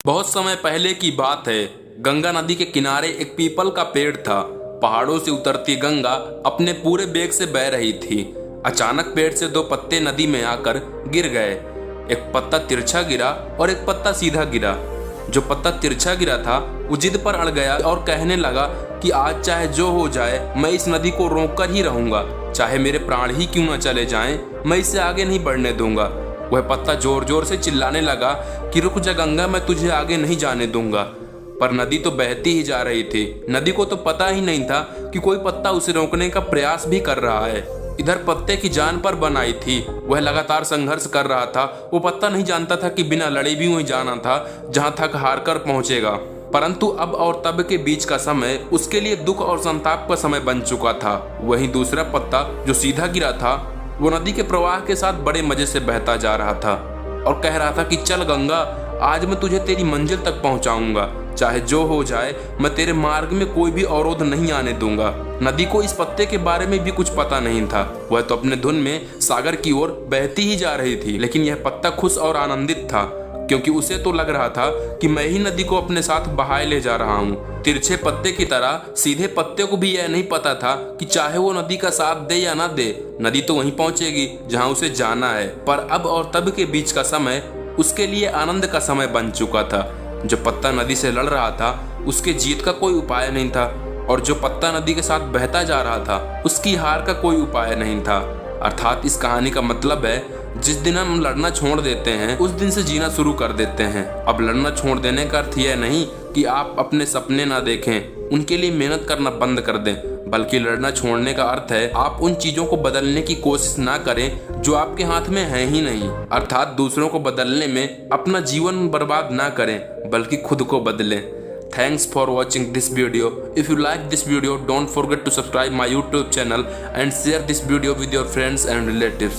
बहुत समय पहले की बात है। गंगा नदी के किनारे एक पीपल का पेड़ था। पहाड़ों से उतरती गंगा अपने पूरे वेग से बह रही थी। अचानक पेड़ से दो पत्ते नदी में आकर गिर गए। एक पत्ता तिरछा गिरा और एक पत्ता सीधा गिरा। जो पत्ता तिरछा गिरा था वो जिद पर अड़ गया और कहने लगा कि आज चाहे जो हो जाए मैं इस नदी को रोक कर ही रहूंगा, चाहे मेरे प्राण ही क्यों न चले जाएं, मैं इसे आगे नहीं बढ़ने दूंगा। वह पत्ता जोर जोर से चिल्लाने लगा कि रुक जा गंगा, मैं तुझे आगे नहीं जाने दूंगा। पर नदी तो बहती ही जा रही थी। नदी को तो पता ही नहीं था कि कोई पत्ता उसे रोकने का प्रयास भी कर रहा है। इधर पत्ते की जान पर बन आई थी। वह लगातार संघर्ष कर रहा था। वो पत्ता नहीं जानता था कि बिना लड़े भी वहीं जाना था जहां थक हार कर पहुंचेगा। परंतु अब और तब के बीच का समय उसके लिए दुख और संताप का समय बन चुका था। वहीं दूसरा पत्ता जो सीधा गिरा था वो नदी के प्रवाह के साथ बड़े मजे से बहता जा रहा था और कह रहा था कि चल गंगा, आज मैं तुझे तेरी मंजिल तक पहुंचाऊंगा, चाहे जो हो जाए मैं तेरे मार्ग में कोई भी अवरोध नहीं आने दूंगा। नदी को इस पत्ते के बारे में भी कुछ पता नहीं था। वह तो अपने धुन में सागर की ओर बहती ही जा रही थी। लेकिन यह पत्ता खुश और आनंदित था क्योंकि उसे तो लग रहा था कि मैं ही नदी को अपने साथ बहाए ले जा रहा हूँ। तिरछे पत्ते की तरह सीधे पत्ते को भी यह नहीं पता था कि चाहे वो नदी का साथ दे या ना दे, नदी तो वहीं पहुंचेगी जहां उसे जाना है। पर अब और तब के बीच का समय उसके लिए आनंद का समय बन चुका था। जो पत्ता नदी से लड़ रहा था उसके जीत का कोई उपाय नहीं था और जो पत्ता नदी के साथ बहता जा रहा था उसकी हार का कोई उपाय नहीं था। अर्थात इस कहानी का मतलब है, जिस दिन हम लड़ना छोड़ देते हैं उस दिन से जीना शुरू कर देते हैं। अब लड़ना छोड़ देने का अर्थ यह नहीं कि आप अपने सपने ना देखें, उनके लिए मेहनत करना बंद कर दें, बल्कि लड़ना छोड़ने का अर्थ है आप उन चीजों को बदलने की कोशिश ना करें जो आपके हाथ में है ही नहीं। अर्थात दूसरों को बदलने में अपना जीवन बर्बाद ना करें बल्कि खुद को बदलें। Thanks for watching this video. If you like this video, don't forget to subscribe my YouTube channel and share this video with your friends and relatives.